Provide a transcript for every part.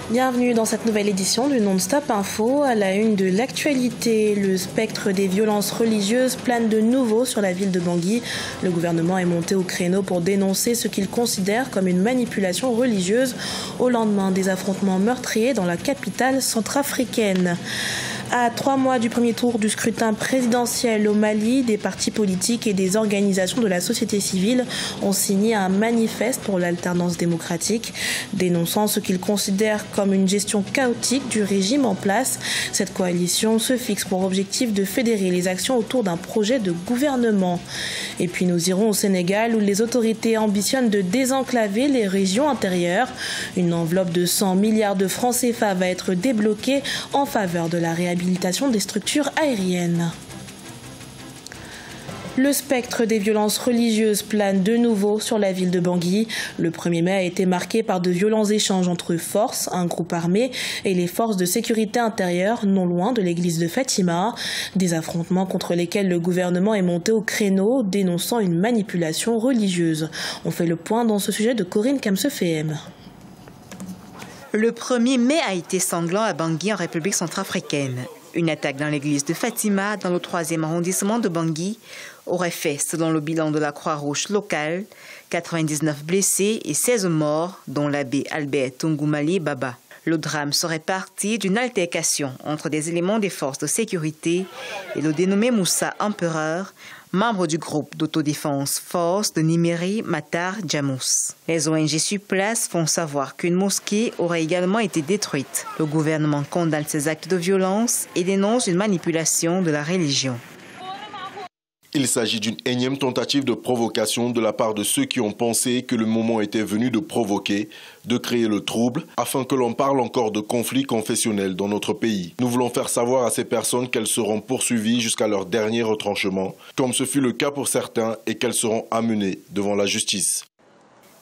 Bienvenue dans cette nouvelle édition du Non-Stop Info. À la une de l'actualité, le spectre des violences religieuses plane de nouveau sur la ville de Bangui. Le gouvernement est monté au créneau pour dénoncer ce qu'il considère comme une manipulation religieuse au lendemain des affrontements meurtriers dans la capitale centrafricaine. À 3 mois du premier tour du scrutin présidentiel au Mali, des partis politiques et des organisations de la société civile ont signé un manifeste pour l'alternance démocratique, dénonçant ce qu'ils considèrent comme une gestion chaotique du régime en place. Cette coalition se fixe pour objectif de fédérer les actions autour d'un projet de gouvernement. Et puis nous irons au Sénégal où les autorités ambitionnent de désenclaver les régions intérieures. Une enveloppe de 100 milliards de francs CFA va être débloquée en faveur de la réhabilitation des structures aériennes. Le spectre des violences religieuses plane de nouveau sur la ville de Bangui. Le 1er mai a été marqué par de violents échanges entre forces, un groupe armé, et les forces de sécurité intérieure non loin de l'église de Fatima. Des affrontements contre lesquels le gouvernement est monté au créneau, dénonçant une manipulation religieuse. On fait le point dans ce sujet de Corinne Kamsefehem. Le 1er mai a été sanglant à Bangui en République centrafricaine. Une attaque dans l'église de Fatima, dans le 3e arrondissement de Bangui, aurait fait, selon le bilan de la Croix-Rouge locale, 99 blessés et 16 morts, dont l'abbé Albert Tungoumali Baba. Le drame serait parti d'une altercation entre des éléments des forces de sécurité et le dénommé Moussa Empereur, membre du groupe d'autodéfense Force de Nimeri Matar Djamous. Les ONG sur place font savoir qu'une mosquée aurait également été détruite. Le gouvernement condamne ces actes de violence et dénonce une manipulation de la religion. Il s'agit d'une énième tentative de provocation de la part de ceux qui ont pensé que le moment était venu de provoquer, de créer le trouble, afin que l'on parle encore de conflits confessionnels dans notre pays. Nous voulons faire savoir à ces personnes qu'elles seront poursuivies jusqu'à leur dernier retranchement, comme ce fut le cas pour certains, et qu'elles seront amenées devant la justice.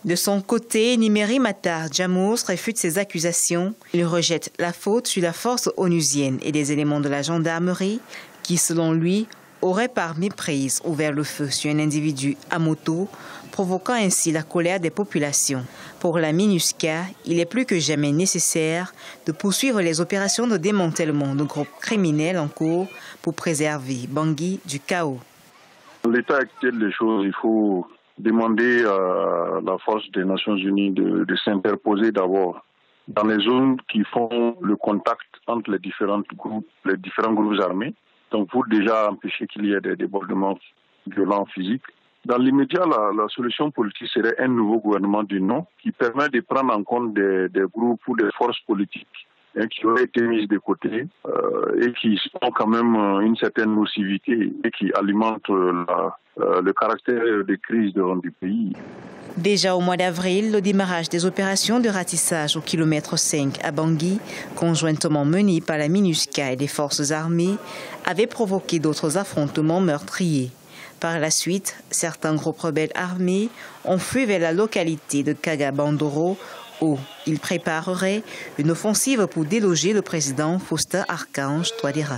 De son côté, Nimeri Matar Djamous réfute ces accusations. Il rejette la faute sur la force onusienne et des éléments de la gendarmerie qui, selon lui, aurait par méprise ouvert le feu sur un individu à moto, provoquant ainsi la colère des populations. Pour la MINUSCA, il est plus que jamais nécessaire de poursuivre les opérations de démantèlement de groupes criminels en cours pour préserver Bangui du chaos. L'état actuel des choses, il faut demander à la force des Nations Unies de s'interposer d'abord dans les zones qui font le contact entre les différents groupes armés. Donc pour déjà empêcher qu'il y ait des débordements violents physiques. Dans l'immédiat, la solution politique serait un nouveau gouvernement du non qui permet de prendre en compte des groupes ou des forces politiques qui auraient été mises de côté et qui ont quand même une certaine nocivité et qui alimentent le caractère de crise du pays. Déjà au mois d'avril, le démarrage des opérations de ratissage au kilomètre 5 à Bangui, conjointement menées par la MINUSCA et les forces armées, avait provoqué d'autres affrontements meurtriers. Par la suite, certains groupes rebelles armés ont fui vers la localité de Kagabandoro où ils prépareraient une offensive pour déloger le président Faustin Archange Touadéra.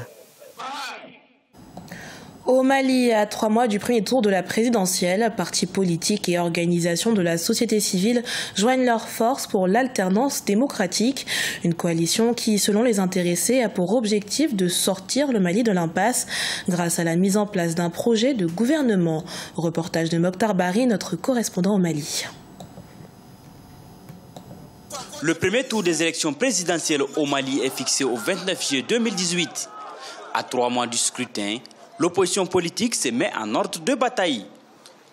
Au Mali, à 3 mois du premier tour de la présidentielle, partis politiques et organisations de la société civile joignent leurs forces pour l'alternance démocratique. Une coalition qui, selon les intéressés, a pour objectif de sortir le Mali de l'impasse grâce à la mise en place d'un projet de gouvernement. Reportage de Mokhtar Bari, notre correspondant au Mali. Le premier tour des élections présidentielles au Mali est fixé au 29 juillet 2018. À 3 mois du scrutin, l'opposition politique se met en ordre de bataille.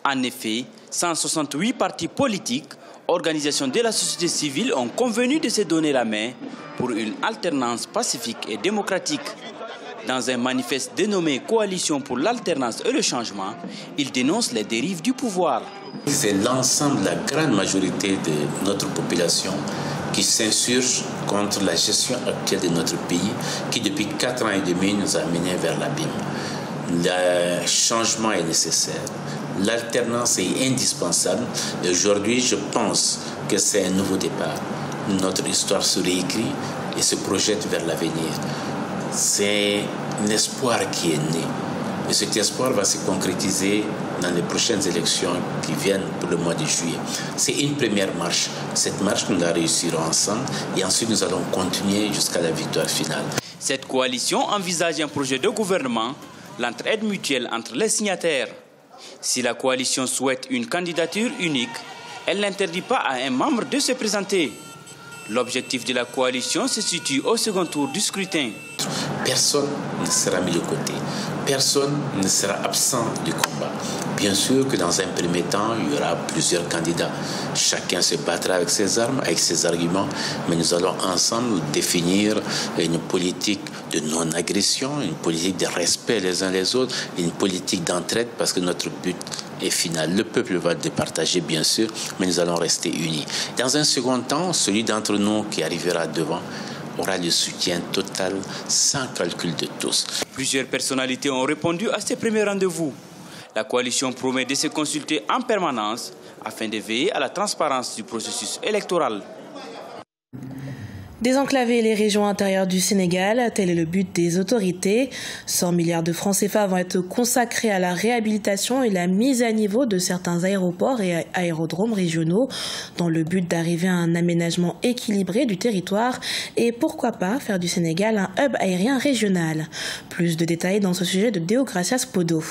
En effet, 168 partis politiques, organisations de la société civile ont convenu de se donner la main pour une alternance pacifique et démocratique. Dans un manifeste dénommé Coalition pour l'alternance et le changement, ils dénoncent les dérives du pouvoir. C'est l'ensemble, la grande majorité de notre population qui s'insurge contre la gestion actuelle de notre pays qui depuis 4 ans et demi nous a menés vers l'abîme. Le changement est nécessaire. L'alternance est indispensable. Aujourd'hui, je pense que c'est un nouveau départ. Notre histoire se réécrit et se projette vers l'avenir. C'est un espoir qui est né. Et cet espoir va se concrétiser dans les prochaines élections qui viennent pour le mois de juillet. C'est une première marche. Cette marche, nous la réussirons ensemble et ensuite nous allons continuer jusqu'à la victoire finale. Cette coalition envisage un projet de gouvernement, l'entraide mutuelle entre les signataires. Si la coalition souhaite une candidature unique, elle n'interdit pas à un membre de se présenter. L'objectif de la coalition se situe au second tour du scrutin. Personne ne sera mis de côté. Personne ne sera absent du combat. Bien sûr que dans un premier temps, il y aura plusieurs candidats. Chacun se battra avec ses armes, avec ses arguments, mais nous allons ensemble définir une politique de non-agression, une politique de respect les uns les autres, une politique d'entraide, parce que notre but est final. Le peuple va le départager, bien sûr, mais nous allons rester unis. Dans un second temps, celui d'entre nous qui arrivera devant aura le soutien total, sans calcul de tous. Plusieurs personnalités ont répondu à ces premiers rendez-vous. La coalition promet de se consulter en permanence afin de veiller à la transparence du processus électoral. Désenclaver les régions intérieures du Sénégal, tel est le but des autorités. 100 milliards de francs CFA vont être consacrés à la réhabilitation et la mise à niveau de certains aéroports et aérodromes régionaux dans le but d'arriver à un aménagement équilibré du territoire et pourquoi pas faire du Sénégal un hub aérien régional. Plus de détails dans ce sujet de Deogracias Podo.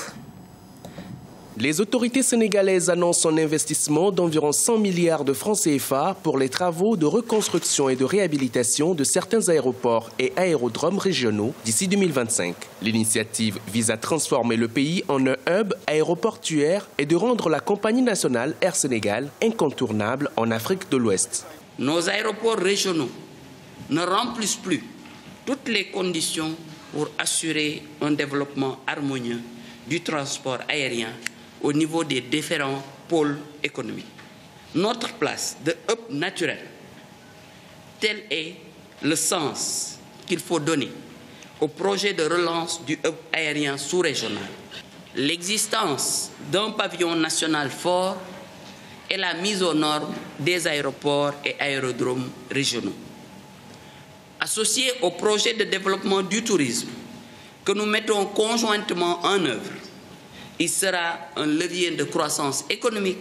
Les autorités sénégalaises annoncent un investissement d'environ 100 milliards de francs CFA pour les travaux de reconstruction et de réhabilitation de certains aéroports et aérodromes régionaux d'ici 2025. L'initiative vise à transformer le pays en un hub aéroportuaire et de rendre la compagnie nationale Air Sénégal incontournable en Afrique de l'Ouest. Nos aéroports régionaux ne remplissent plus toutes les conditions pour assurer un développement harmonieux du transport aérien au niveau des différents pôles économiques. Notre place de hub naturel, tel est le sens qu'il faut donner au projet de relance du hub aérien sous-régional. L'existence d'un pavillon national fort et la mise aux normes des aéroports et aérodromes régionaux. Associé au projet de développement du tourisme que nous mettons conjointement en œuvre, il sera un levier de croissance économique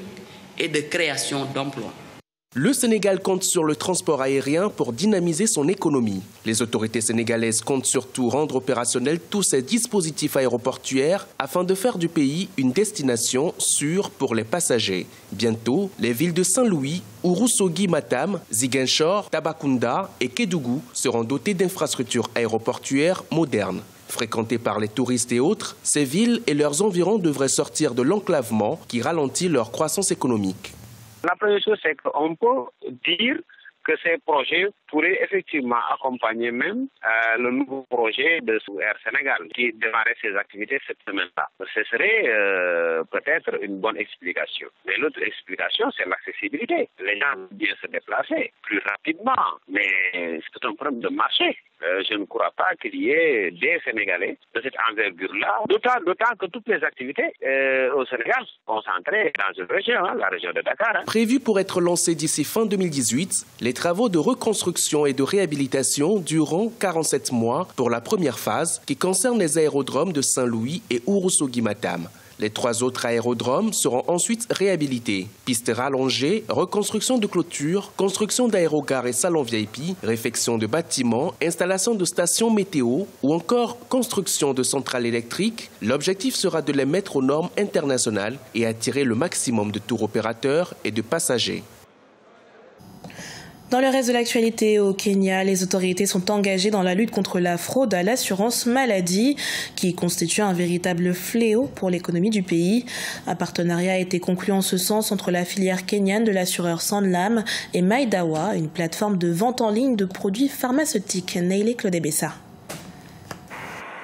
et de création d'emplois. Le Sénégal compte sur le transport aérien pour dynamiser son économie. Les autorités sénégalaises comptent surtout rendre opérationnels tous ces dispositifs aéroportuaires afin de faire du pays une destination sûre pour les passagers. Bientôt, les villes de Saint-Louis, Ourossogui-Matam, Ziguinchor, Tambacounda et Kédougou seront dotées d'infrastructures aéroportuaires modernes. Fréquentées par les touristes et autres, ces villes et leurs environs devraient sortir de l'enclavement qui ralentit leur croissance économique. La première chose, c'est qu'on peut dire que ces projets pourraient effectivement accompagner même le nouveau projet de Air Sénégal qui démarrait ses activités cette semaine-là. Ce serait peut-être une bonne explication. Mais l'autre explication, c'est l'accessibilité. Les gens peuvent bien se déplacer plus rapidement, mais c'est un problème de marché. Je ne crois pas qu'il y ait des Sénégalais de cette envergure-là, d'autant que toutes les activités au Sénégal sont concentrées dans une région, la région de Dakar. Prévu pour être lancé d'ici fin 2018, les travaux de reconstruction et de réhabilitation dureront 47 mois pour la première phase qui concerne les aérodromes de Saint-Louis et Ourossogui-Matam. Les 3 autres aérodromes seront ensuite réhabilités. Pistes rallongées, reconstruction de clôtures, construction d'aérogares et salons VIP, réfection de bâtiments, installation de stations météo ou encore construction de centrales électriques. L'objectif sera de les mettre aux normes internationales et attirer le maximum de tour opérateurs et de passagers. Dans le reste de l'actualité au Kenya, les autorités sont engagées dans la lutte contre la fraude à l'assurance maladie, qui constitue un véritable fléau pour l'économie du pays. Un partenariat a été conclu en ce sens entre la filière kenyane de l'assureur Sanlam et Mydawa, une plateforme de vente en ligne de produits pharmaceutiques. Neile Claudebessa.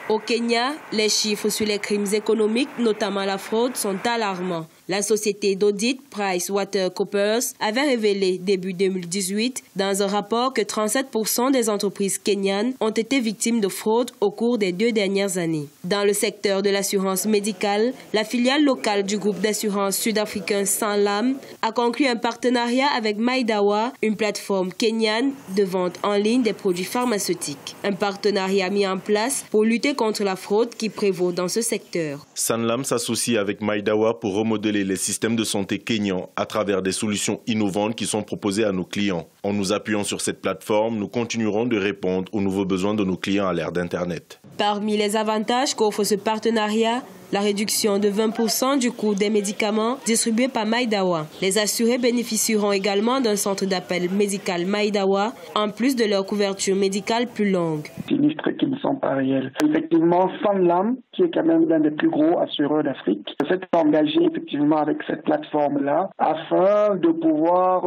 Au Kenya, les chiffres sur les crimes économiques, notamment la fraude, sont alarmants. La société d'audit PricewaterhouseCoopers avait révélé début 2018 dans un rapport que 37% des entreprises kenyanes ont été victimes de fraude au cours des 2 dernières années. Dans le secteur de l'assurance médicale, la filiale locale du groupe d'assurance sud-africain Sanlam a conclu un partenariat avec MyDawa, une plateforme kenyane de vente en ligne des produits pharmaceutiques. Un partenariat mis en place pour lutter contre la fraude qui prévaut dans ce secteur. Sanlam s'associe avec MyDawa pour remodeler les systèmes de santé kenyans à travers des solutions innovantes qui sont proposées à nos clients. En nous appuyant sur cette plateforme, nous continuerons de répondre aux nouveaux besoins de nos clients à l'ère d'Internet. Parmi les avantages qu'offre ce partenariat, la réduction de 20% du coût des médicaments distribués par MyDawa. Les assurés bénéficieront également d'un centre d'appel médical MyDawa, en plus de leur couverture médicale plus longue. Sinistres qui ne sont pas réels. Effectivement, Sanlam, qui est quand même l'un des plus gros assureurs d'Afrique, s'est engagé effectivement avec cette plateforme-là afin de pouvoir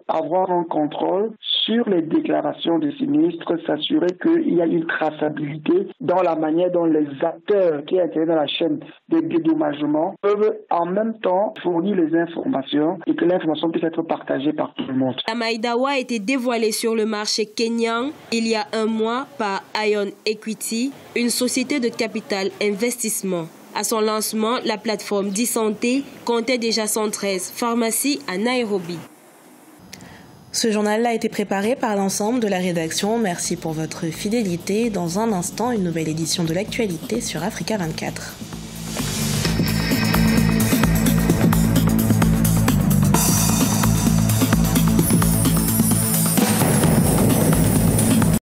avoir un contrôle sur les déclarations de sinistres, s'assurer qu'il y a une traçabilité dans la manière dont les acteurs qui interviennent dans la chaîne de dédommagement peuvent en même temps fournir les informations et que l'information puisse être partagée par tout le monde. La MyDawa a été dévoilée sur le marché kényan il y a un mois par Ion Equity, une société de capital investissement. À son lancement, la plateforme d'e-santé comptait déjà 113 pharmacies à Nairobi. Ce journal a été préparé par l'ensemble de la rédaction. Merci pour votre fidélité. Dans un instant, une nouvelle édition de l'actualité sur Africa 24.